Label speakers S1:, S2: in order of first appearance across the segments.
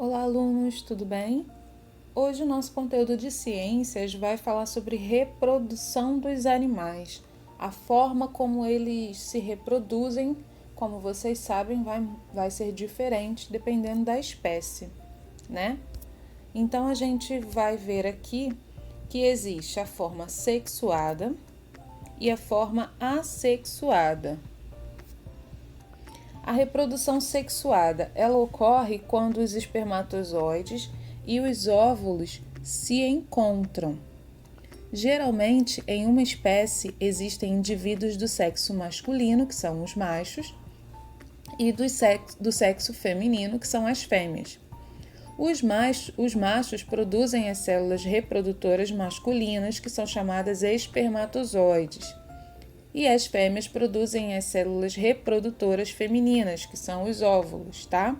S1: Olá, alunos, tudo bem? Hoje o nosso conteúdo de ciências vai falar sobre reprodução dos animais. A forma como eles se reproduzem, como vocês sabem, vai ser diferente dependendo da espécie, né? Então a gente vai ver aqui que existe a forma sexuada e a forma assexuada. A reprodução sexuada, ela ocorre quando os espermatozoides e os óvulos se encontram. Geralmente, em uma espécie, existem indivíduos do sexo masculino, que são os machos, e do sexo feminino, que são as fêmeas. Os machos produzem as células reprodutoras masculinas, que são chamadas espermatozoides, e as fêmeas produzem as células reprodutoras femininas, que são os óvulos, tá?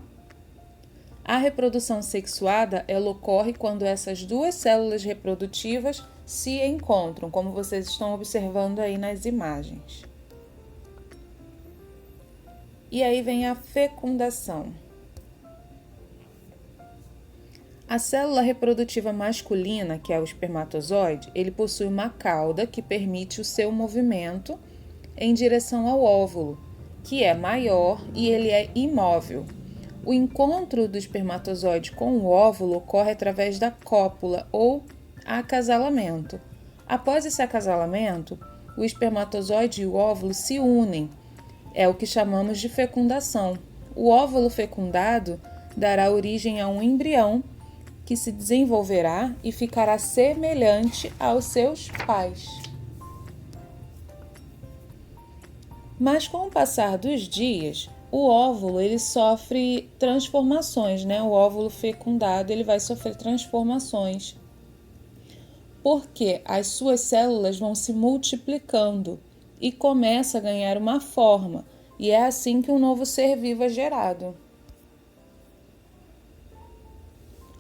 S1: A reprodução sexuada, ela ocorre quando essas duas células reprodutivas se encontram, como vocês estão observando aí nas imagens. E aí vem a fecundação. A célula reprodutiva masculina, que é o espermatozoide, ele possui uma cauda que permite o seu movimento em direção ao óvulo, que é maior e ele é imóvel. O encontro do espermatozoide com o óvulo ocorre através da cópula ou acasalamento. Após esse acasalamento, o espermatozoide e o óvulo se unem. É o que chamamos de fecundação. O óvulo fecundado dará origem a um embrião que se desenvolverá e ficará semelhante aos seus pais. Mas com o passar dos dias, o óvulo ele sofre transformações, né? O óvulo fecundado ele vai sofrer transformações, porque as suas células vão se multiplicando e começa a ganhar uma forma, e é assim que um novo ser vivo é gerado.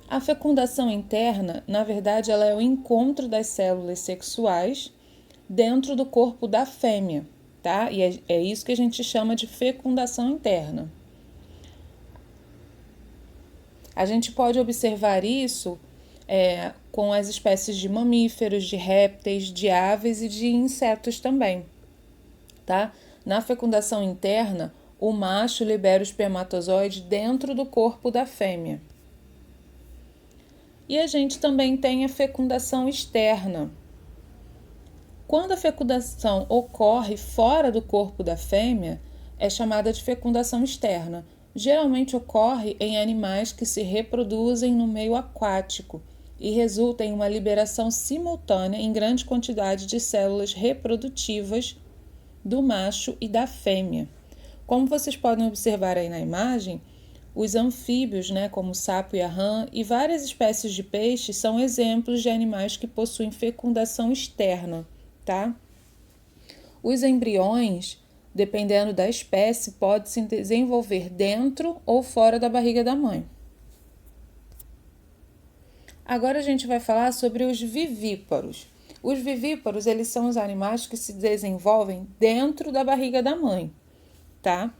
S1: A fecundação interna, na verdade, ela é o encontro das células sexuais dentro do corpo da fêmea, tá? E é isso que a gente chama de fecundação interna. A gente pode observar isso com as espécies de mamíferos, de répteis, de aves e de insetos também, tá? Na fecundação interna, o macho libera o espermatozoide dentro do corpo da fêmea. E a gente também tem a fecundação externa. Quando a fecundação ocorre fora do corpo da fêmea, é chamada de fecundação externa. Geralmente ocorre em animais que se reproduzem no meio aquático e resulta em uma liberação simultânea em grande quantidade de células reprodutivas do macho e da fêmea. Como vocês podem observar aí na imagem, os anfíbios, né, como o sapo e a rã, e várias espécies de peixes são exemplos de animais que possuem fecundação externa, tá? Os embriões, dependendo da espécie, podem se desenvolver dentro ou fora da barriga da mãe. Agora a gente vai falar sobre os vivíparos. Os vivíparos, eles são os animais que se desenvolvem dentro da barriga da mãe, tá?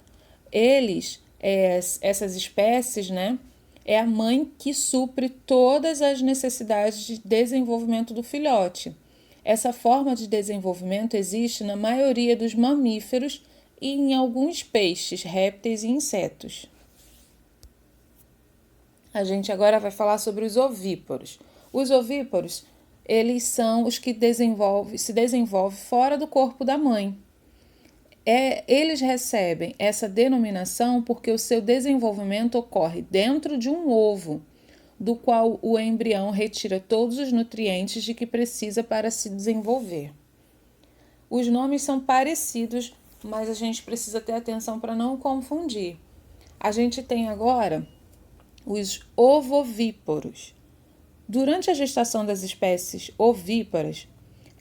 S1: Essas espécies, né, é a mãe que supre todas as necessidades de desenvolvimento do filhote. Essa forma de desenvolvimento existe na maioria dos mamíferos e em alguns peixes, répteis e insetos. A gente agora vai falar sobre os ovíparos. Os ovíparos, eles são os que se desenvolvem fora do corpo da mãe. Eles recebem essa denominação porque o seu desenvolvimento ocorre dentro de um ovo, do qual o embrião retira todos os nutrientes de que precisa para se desenvolver. Os nomes são parecidos, mas a gente precisa ter atenção para não confundir. A gente tem agora os ovovíporos. Durante a gestação das espécies ovíparas,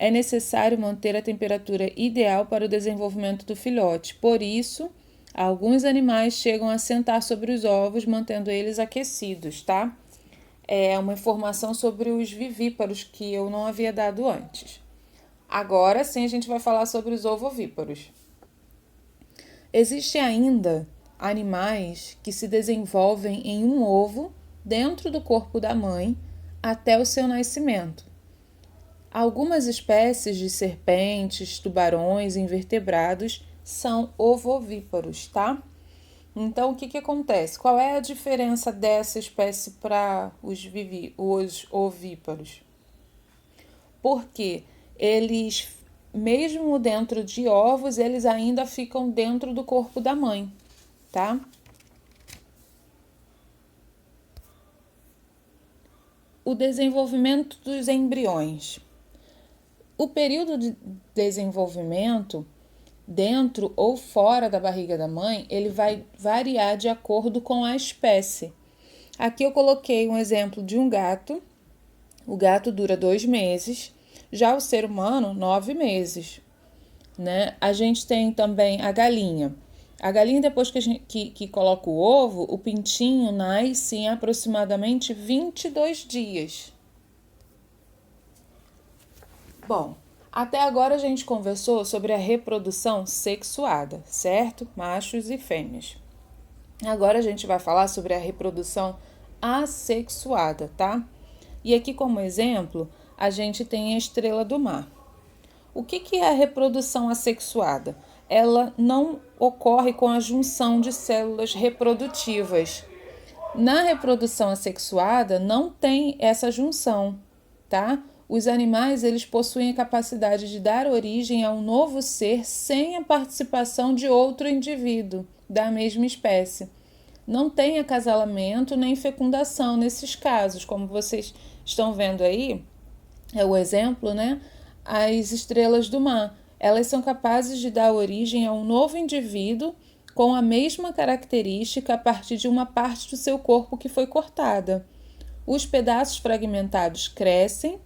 S1: é necessário manter a temperatura ideal para o desenvolvimento do filhote. Por isso, alguns animais chegam a sentar sobre os ovos, mantendo eles aquecidos, tá? É uma informação sobre os vivíparos que eu não havia dado antes. Agora sim a gente vai falar sobre os ovovíparos. Existem ainda animais que se desenvolvem em um ovo dentro do corpo da mãe até o seu nascimento. Algumas espécies de serpentes, tubarões e invertebrados são ovovíparos, tá? Então, o que acontece? Qual é a diferença dessa espécie para os ovíparos? Porque eles, mesmo dentro de ovos, eles ainda ficam dentro do corpo da mãe, tá? O desenvolvimento dos embriões. O período de desenvolvimento dentro ou fora da barriga da mãe, ele vai variar de acordo com a espécie. Aqui eu coloquei um exemplo de um gato. O gato dura 2 meses, já o ser humano, 9 meses. Né? A gente tem também a galinha. A galinha, depois que coloca o ovo, o pintinho nasce em aproximadamente 22 dias. Bom, até agora a gente conversou sobre a reprodução sexuada, certo? Machos e fêmeas. Agora a gente vai falar sobre a reprodução assexuada, tá? E aqui como exemplo, a gente tem a estrela do mar. O que é a reprodução assexuada? Ela não ocorre com a junção de células reprodutivas. Na reprodução assexuada não tem essa junção, tá? Os animais, eles possuem a capacidade de dar origem a um novo ser sem a participação de outro indivíduo da mesma espécie. Não tem acasalamento nem fecundação nesses casos, como vocês estão vendo aí, é o exemplo, né? As estrelas do mar, elas são capazes de dar origem a um novo indivíduo com a mesma característica a partir de uma parte do seu corpo que foi cortada. Os pedaços fragmentados crescem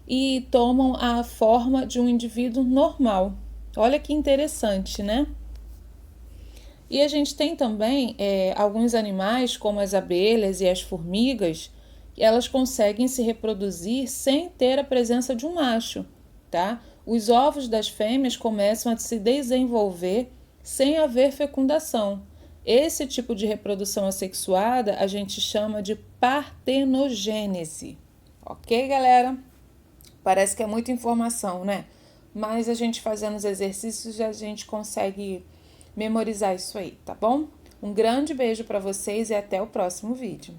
S1: e tomam a forma de um indivíduo normal. Olha que interessante, né? E a gente tem também alguns animais, como as abelhas e as formigas, que elas conseguem se reproduzir sem ter a presença de um macho, tá? Os ovos das fêmeas começam a se desenvolver sem haver fecundação. Esse tipo de reprodução assexuada a gente chama de partenogênese. Ok, galera? Parece que é muita informação, né? Mas a gente fazendo os exercícios a gente consegue memorizar isso aí, tá bom? Um grande beijo para vocês e até o próximo vídeo.